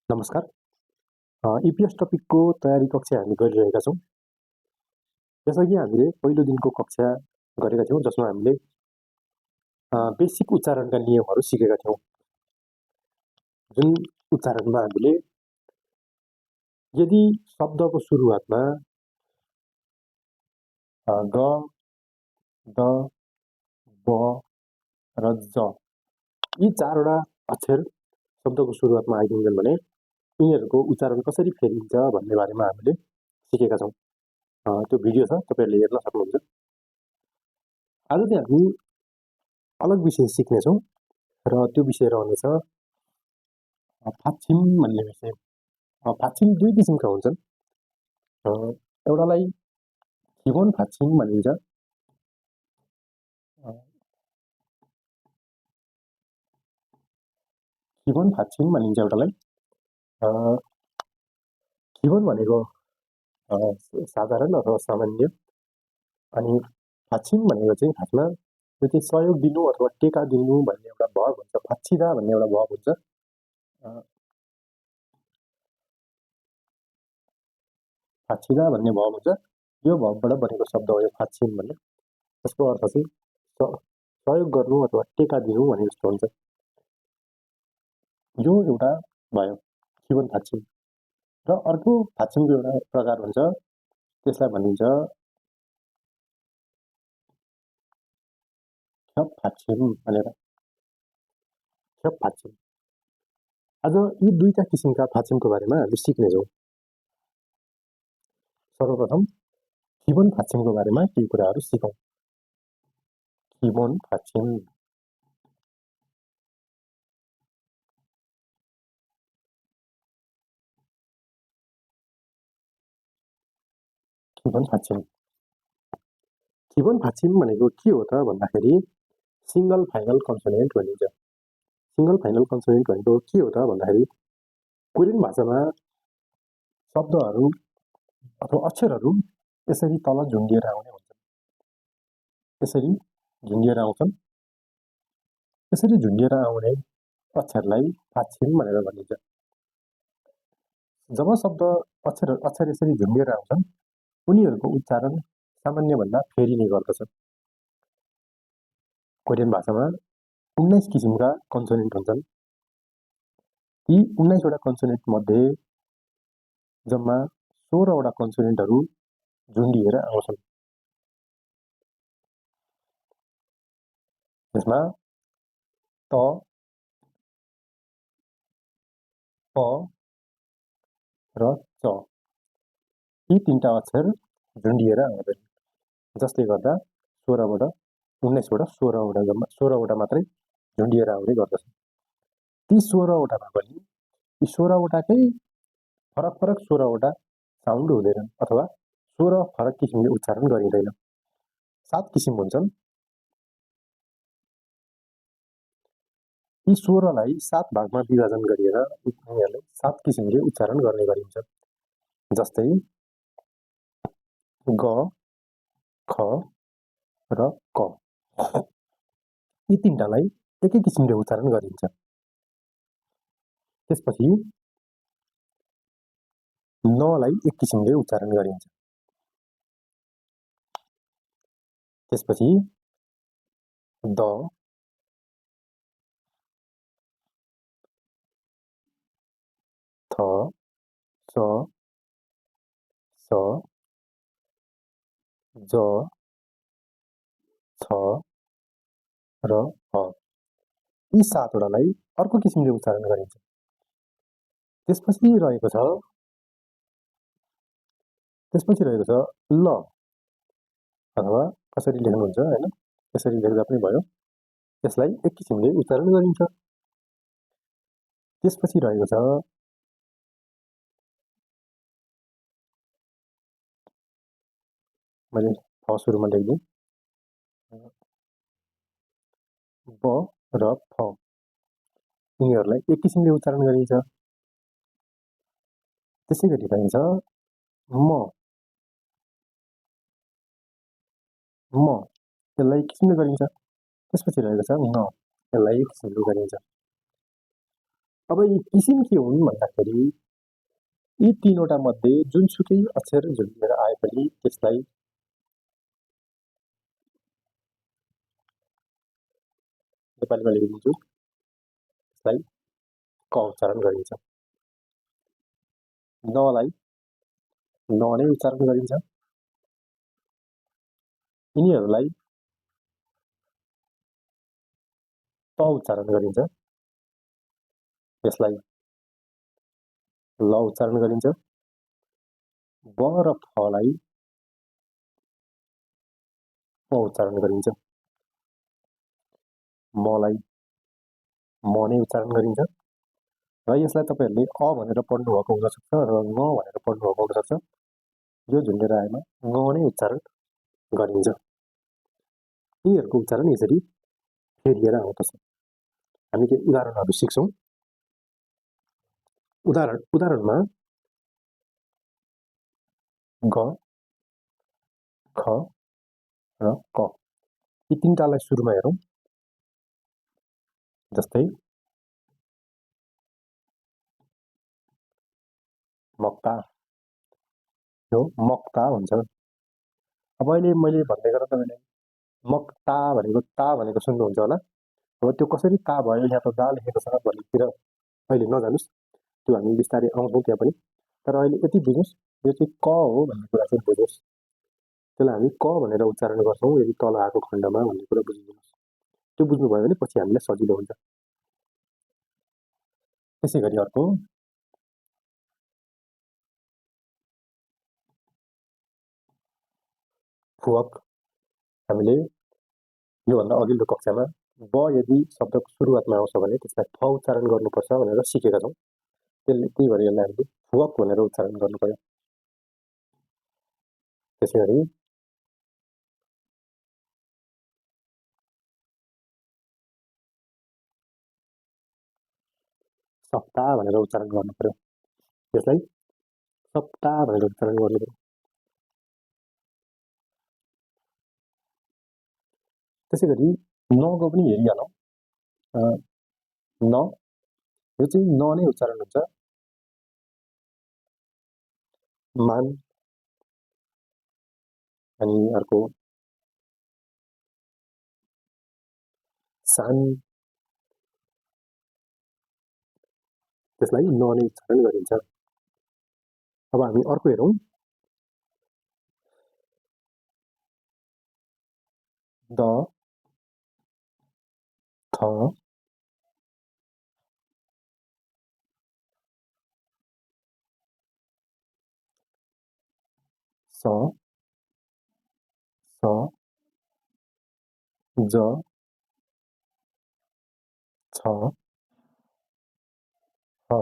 नमस्कार। इपिएस टपिकको तयारी कक्षा हामी गरिरहेका छौँ। यसअघि हामीले पहिलो दिनको कक्षा गरेका थियौँ, जसमा हामीले बेसिक उच्चारणका नियमहरू सिकेका थियौँ। जुन उच्चारणमा हामीले यदि शब्दको सुरुवातमा ग, द, ब र ज यी चारवटा अक्षर शब्दको सुरुवातमा आइदिन्छन् भने यिनीहरूको उच्चारण कसरी फेरिन्छ भन्ने बारेमा हामीले सिकेका छौँ। त्यो भिडियो छ, तपाईँहरूले हेर्न सक्नुहुन्छ। आज चाहिँ हामी अलग विषय सिक्नेछौँ र त्यो विषय रहनेछ फाक्षिम भन्ने विषय। फाक्षिम दुई किसिमका हुन्छन्। एउटालाई खिवन फाक्षिम भनिन्छ। खिवन फाक्षिम भनिन्छ एउटालाई। खिवन भनेको साधारण अथवा सामान्य, अनि फाक्षिम भनेको चाहिँ खासमा त्यो चाहिँ सहयोग दिनु अथवा टेका दिनु भन्ने एउटा भाव हुन्छ। फाक्षिदा भन्ने एउटा भाव हुन्छ। फाक्षिदा भन्ने भाव हुन्छ। यो भावबाट बनेको शब्द हो यो फाक्षिम भन्ने। यसको अर्थ चाहिँ सहयोग गर्नु अथवा टेका दिनु भने जस्तो हुन्छ। यो एउटा भयो खिवन फाक्षिम। र अर्को फाक्षिमको एउटा प्रकार हुन्छ, त्यसलाई भनिन्छ क्षप फाक्षिम भनेर। क्षप फाक्षिम। आज यी दुईटा किसिमका फाक्षिमको बारेमा हामी सिक्नेछौँ। सर्वप्रथम खिवन फाक्षिमको बारेमा केही कुराहरू सिकौँ। खिवन फाक्षिम। खिवन फाक्षिम। खिवन फाक्षिम भनेको के हो त भन्दाखेरि सिंगल फाइनल कन्सोनेन्ट भनिन्छ। सिंगल फाइनल कन्सोनेन्ट भनेको के हो त भन्दाखेरि कोरियन भाषामा शब्दहरू अथवा अक्षरहरू यसरी तल झुन्डिएर आउने हुन्छन्। यसरी झुन्डिएर आउँछन्। यसरी झुन्डिएर आउने अक्षरलाई फाक्षिम भनेर भनिन्छ। जब शब्द अक्षर यसरी झुन्डिएर आउँछन्, उनीहरूको उच्चारण सामान्यभन्दा फेरिने गर्दछ। कोरियन भाषामा 19 किसिमका कन्सोनेन्ट हुन्छन्। यी 19 वटा कन्सोनेन्ट मध्ये जम्मा 16 वटा कन्सोनेन्टहरू झुन्डिएर आउँछन्। यसमा त, प र च यी तीनटा अक्षर झुन्डिएर आउँछन्, जसले गर्दा 16बाट 19 वटा 16 वटा जम्मा 16 वटा मात्रै झुन्डिएर आउने गर्दछ। ती 16 वटामा पनि यी 16 वटाकै फरक फरक 16 वटा साउन्ड हुँदैनन् अथवा 16 फरक किसिमले उच्चारण गरिँदैन। 7 किसिम हुन्छन्। यी 16लाई 7 भागमा विभाजन गरिएर यिनीहरूलाई 7 किसिमले उच्चारण गर्ने गरिन्छ। जस्तै ग, ख र क। यी तीनटालाई एकै किसिमले उच्चारण गरिन्छ। त्यसपछि नलाई एक किसिमले उच्चारण गरिन्छ। त्यसपछि द, थ, स, स, ज, छ र ह यी 7 वटालाई अर्को किसिमले उच्चारण गरिन्छ। त्यसपछि रहेको छ ल, अथवा कसरी लेख्नुहुन्छ हैन, यसरी लेख्दा पनि भयो। यसलाई एक किसिमले उच्चारण गरिन्छ। त्यसपछि रहेको छ मैले फ सुरुमा लेख्दिएँ, ब र फ यिनीहरूलाई एक किसिमले उच्चारण गरिन्छ। त्यसै गरी रहेछ म, यसलाई एक किसिमले गरिन्छ। त्यसपछि रहेको छ न, यसलाई एक किसिमले गरिन्छ। अब यी किसिम के हुन् भन्दाखेरि यी तीनवटा मध्ये जुनसुकै अक्षर झुन्डेर आए पनि त्यसलाई नेपालीमा लेखिदिन्छु, त्यसलाई क उच्चारण गरिन्छ। नलाई न नै उच्चारण गरिन्छ। यिनीहरूलाई त उच्चारण गरिन्छ। यसलाई ल उच्चारण गरिन्छ। ब र फलाई प उच्चारण गरिन्छ। मलाई म नै उच्चारण गरिन्छ। र यसलाई तपाईँहरूले अ भनेर पढ्नुभएको हुनसक्छ र न भनेर पढ्नुभएको हुनसक्छ। यो झुन्डेर आएमा न नै उच्चारण गरिन्छ। यिनीहरूको उच्चारण यसरी फेरिएर आउँदछ। हामी केही उदाहरणहरू सिक्छौँ। उदाहरणमा ग, ख र क यी तीनटालाई सुरुमा हेरौँ। जस्तै मक्ता, यो मक्ता भन्छ। अब अहिले मैले भन्दै गर्दा तपाईँले मक्ता भनेको ता भनेको सुन्नुहुन्छ होला। अब त्यो कसरी ता भयो यहाँ त दा लेखेको छ भन्नेतिर अहिले नजानुस्, त्यो हामी बिस्तारै आउँछौँ त्यहाँ पनि। तर अहिले यति बुझ्नुहोस्, यो चाहिँ क हो भन्ने कुरा चाहिँ बुझ्नुहोस्। त्यसलाई हामी क भनेर उच्चारण गर्छौँ यदि तल आएको खण्डमा भन्ने कुरा बुझिदिनुहोस्। त्यो बुझ्नुभयो भने पछि हामीलाई सजिलो हुन्छ। त्यसै गरी अर्को फुवक। हामीले योभन्दा अघिल्लो कक्षामा ब यदि शब्दको सुरुवातमा आउँछ भने त्यसलाई फ उच्चारण गर्नुपर्छ भनेर सिकेका छौँ। त्यही भएर यसलाई हामीले फुवक भनेर उच्चारण गर्नु पर्यो। त्यसै गरी सप्ताह भनेर उच्चारण गर्नु पर्यो। यसलाई सप्ताह भनेर उच्चारण गर्नु पर्यो। त्यसै गरी नको पनि हेरिहालौँ। न यो चाहिँ न नै उच्चारण हुन्छ। मान, अनि अर्को सान, त्यसलाई न नै उच्चारण गरिन्छ। अब हामी अर्को हेरौँ। द, थ, स, ज, छ, ह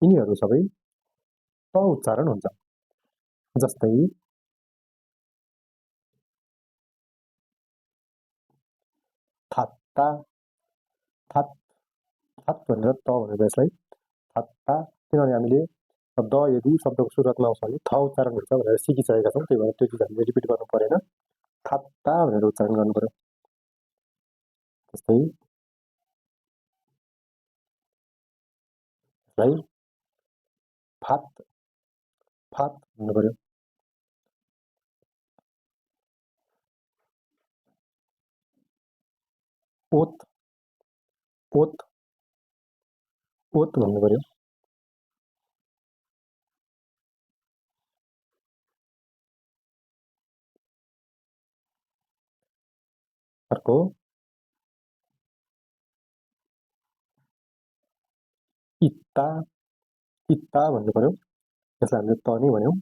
यिनीहरू सबै त उच्चारण हुन्छ। जस्तै थात्ता, थात थात भनेर त भनेर यसलाई थात्ता, किनभने हामीले द यदि शब्दको सुरुवातमा आउँछ भने थ उच्चारण हुन्छ भनेर सिकिसकेका छौँ। त्यही भएर त्यो चिज हामीले रिपिट गर्नु परेन। थात्ता भनेर उच्चारण गर्नु पर्यो। जस्तै यसलाई फात, फात भन्नु पर्यो। ओत, ओत, ओत भन्नु पर्यो। अर्को इत्ता, इत्ता भन्नु पर्यो। यसलाई हामीले त नै भन्यौँ।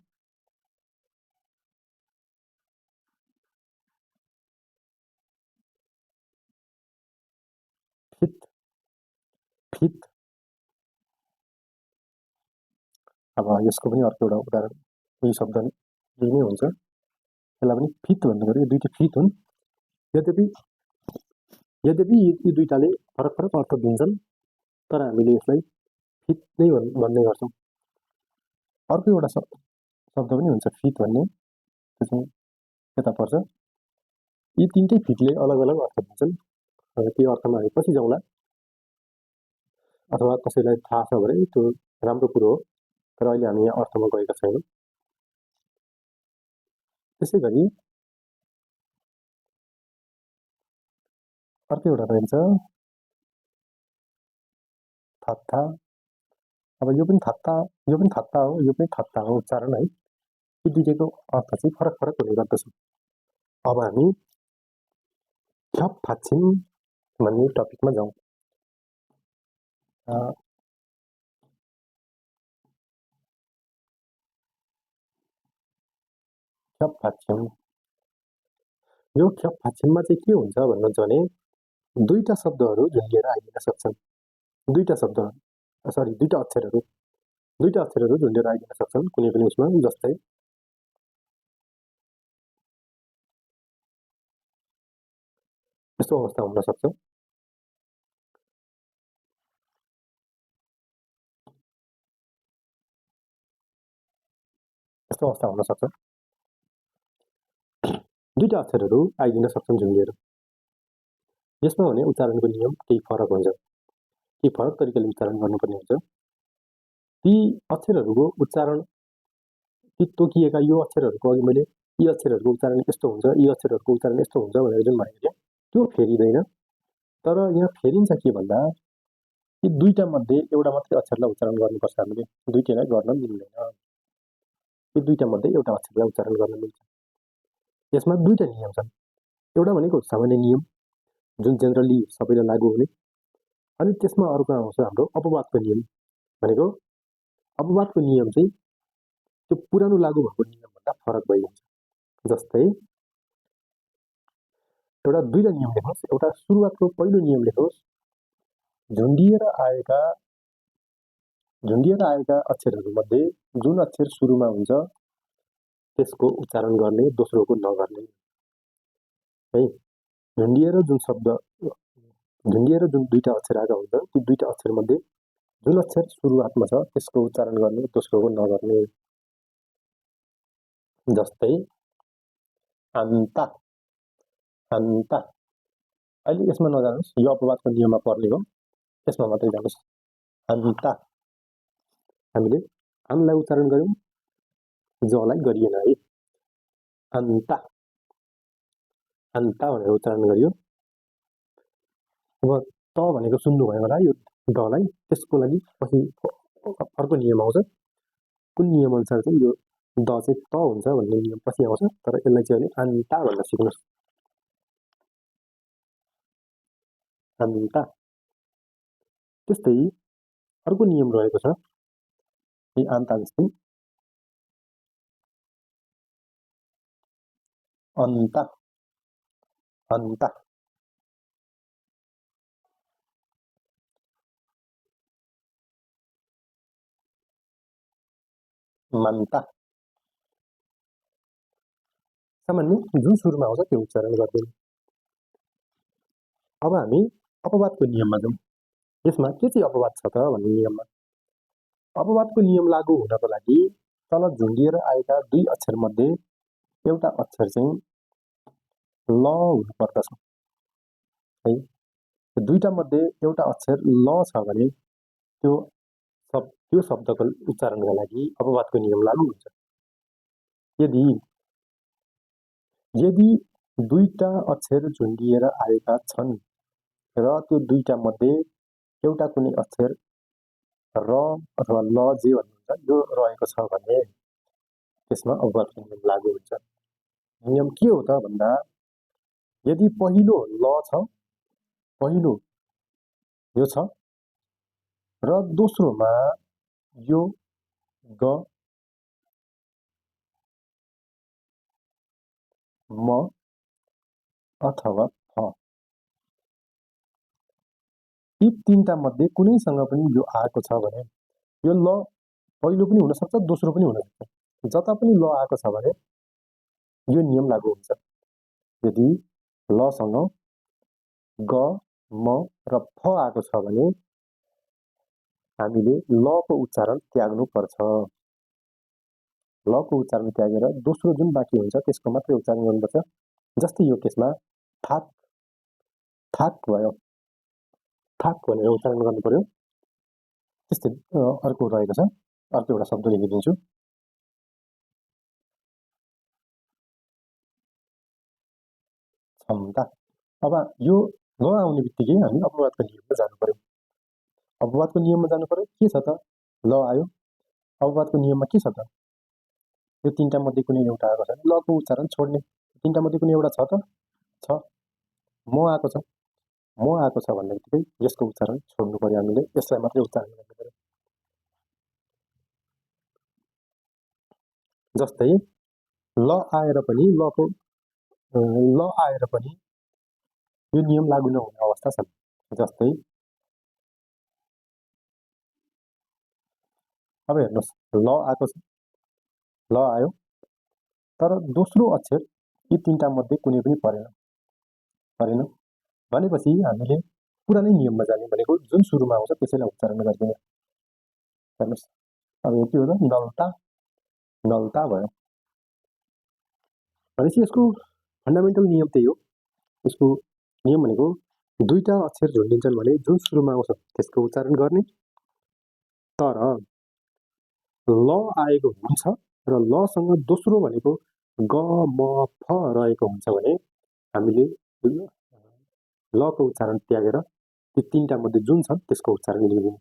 Fit, fit. अब यसको पनि अर्को एउटा उदाहरण यही शब्द यही नै हुन्छ। यसलाई पनि फित भन्नु पर्यो। दुईटै फित हुन्। यद्यपि यी दुईटाले फरक फरक अर्थ दिन्छन्, तर हामीले यसलाई फित नै भन्ने गर्छौँ। अर्को एउटा शब्द पनि हुन्छ फित भन्ने, त्यो चाहिँ यता पर्छ। यी तिनटै फितले अलग अलग अर्थ दिन्छन्। त्यो अर्थमा हामी पछि जाउँला। अथवा कसैलाई थाहा छ भने त्यो राम्रो कुरो हो, तर अहिले हामी यहाँ अर्थमा गएका छैनौँ। त्यसै गरी अर्को एउटा रहन्छ थत्था। अब यो पनि थत्ता हो, यो पनि थत्ता हो उच्चारण है। यी दुईटैको अर्थ चाहिँ फरक फरक हुने गर्दछ। अब हामी ख्याप फाच्छिम भन्ने टपिकमा जाउँ। ख्याप फाच्छिम, यो ख्याप फाच्छिममा चाहिँ के हुन्छ भन्नुहुन्छ भने दुईटा शब्दहरू झुन्डिएर आइदिन सक्छन्। दुईटा अक्षरहरू झुन्डेर आइदिन सक्छन् कुनै पनि उसमा। जस्तै यस्तो अवस्था हुन सक्छ, दुईटा अक्षरहरू आइदिन सक्छन् झुन्डिएर। यसमा भने उच्चारणको नियम केही फरक हुन्छ, केही फरक तरिकाले उच्चारण गर्नुपर्ने हुन्छ। ती अक्षरहरूको उच्चारण, ती तोकिएका यो अक्षरहरूको अघि मैले यी अक्षरहरूको उच्चारण यस्तो हुन्छ, यी अक्षरहरूको उच्चारण यस्तो हुन्छ भनेर जुन भनेको थिएँ त्यो फेरिँदैन। तर यहाँ फेरिन्छ के भन्दा यी दुईटा मध्ये एउटा मात्रै अक्षरलाई उच्चारण गर्नुपर्छ हामीले, दुईटैलाई गर्न मिल्दैन। यी दुईटा मध्ये एउटा अक्षरलाई उच्चारण गर्न मिल्छ। यसमा दुईटा नियम छन्। एउटा भनेको सामान्य नियम जुन जेनरली सबैलाई लागू हुने, अनि त्यसमा अर्को आउँछ हाम्रो अपवादको नियम। भनेको अपवादको नियम चाहिँ त्यो पुरानो लागू भएको नियमभन्दा फरक भइन्छ। जस्तै एउटा दुईटा नियम लेख्नुहोस्। एउटा सुरुवातको पहिलो नियम लेख्नुहोस्, झुन्डिएर आएका अक्षरहरूमध्ये जुन अक्षर सुरुमा हुन्छ त्यसको उच्चारण गर्ने, दोस्रोको नगर्ने है। झुन्डिएर जुन दुईटा अक्षर आएका हुन्छ ती दुईटा अक्षरमध्ये जुन अक्षर सुरुवातमा छ त्यसको उच्चारण गर्ने, दोस्रोको नगर्ने। जस्तै अन्ता, अहिले यसमा नजानुहोस्, यो अपवादको नियममा पर्ने हो, यसमा मात्रै जानुहोस्। अन्ता, हामीले आनलाई उच्चारण गर्यौँ, जलाई गरिएन है। अन्ता भनेर उच्चारण गरियो। अब त भनेको सुन्नुभयो होला यो डलाई, त्यसको लागि पछि अर्को नियम आउँछ। कुन नियम अनुसार चाहिँ यो द चाहिँ त हुन्छ भन्ने नियम पछि आउँछ। तर यसलाई चाहिँ भने अन्ता भन्न सिक्नुहोस्। अन्ता। त्यस्तै अर्को नियम रहेको छ यी अन्ता जस्तै अन्ता, मन्ता। सामान्य जुन सुरुमा आउँछ त्यो उच्चारण गर्दैन। अब हामी अपवादको नियममा जाउँ। यसमा के चाहिँ अपवाद छ त भन्ने नियममा, अपवादको नियम लागू हुनको लागि तल झुन्डिएर आएका दुई अक्षर मध्ये एउटा अक्षर चाहिँ ल हुनुपर्दछ है। दुईटा मध्ये एउटा अक्षर ल छ भने त्यो शब्दको उच्चारणका लागि अपवादको नियम लागू हुन्छ। यदि दुईटा अक्षर झुन्डिएर आएका छन् र त्यो दुईटा मध्ये एउटा कुनै अक्षर र अथवा ल जे भन्नुहुन्छ यो रहेको छ भने त्यसमा अपवादको नियम लागू हुन्छ। नियम के हो त भन्दा यदि पहिलो ल छ, पहिलो यो छ र दोस्रोमा यो ग, म अथवा फ, यी तीनटा मध्ये कुनैसँग पनि यो आएको छ भने यो ल पहिलो पनि हुन सक्छ, दोस्रो पनि हुन सक्छ। जता पनि ल आएको छ भने यो नियम लागू हुन्छ। यदि लसँग ग, म र फ आएको छ भने हामीले लको उच्चारण त्याग्नु पर्छ। लको उच्चारण त्यागेर दोस्रो जुन बाँकी हुन्छ त्यसको मात्रै उच्चारण गर्नुपर्छ। जस्तै यो केसमा थाक भयो, थाक भनेर उच्चारण गर्नु पर्यो। त्यस्तै अर्को रहेको छ, अर्को एउटा शब्द लेखिदिन्छु। क्षमता। अब यो ल आउने बित्तिकै हामी अपवादको नियममा जानु पर्यो। अपवादको नियममा जानु पर्यो। के छ त? ल आयो। अपवादको नियममा के छ त? यो तीनटा मध्ये कुनै एउटा आएको छ भने लको उच्चारण छोड्ने। तीनटा मध्ये कुनै एउटा छ त? छ। म आएको छ। म आएको छ भन्ने बित्तिकै यसको उच्चारण छोड्नु पर्यो हामीले, यसलाई मात्रै उच्चारण गर्नु पर्यो। जस्तै ल आएर पनि यो नियम लागू नहुने अवस्था छन्। जस्तै अब हेर्नुहोस्, ल आएको छ, ल आयो, तर दोस्रो अक्षर यी तीनटा मध्ये कुनै पनि परेन भनेपछि हामीले पुरानै नियममा जाने भनेको जुन सुरुमा आउँछ त्यसैलाई उच्चारण गर्दिने। हेर्नुहोस्, अब यो के हो त? नलता भयो। भनेपछि यसको फन्डामेन्टल नियम त्यही हो। यसको नियम भनेको दुईटा अक्षर झुन्डिन्छन् भने जुन सुरुमा आउँछ त्यसको उच्चारण गर्ने, तर ल आएको हुन्छ र लसँग दोस्रो भनेको ग म फ रहेको हुन्छ भने हामीले लको उच्चारण त्यागेर ती तीनटा मध्ये जुन छ त्यसको उच्चारण लिइदिने।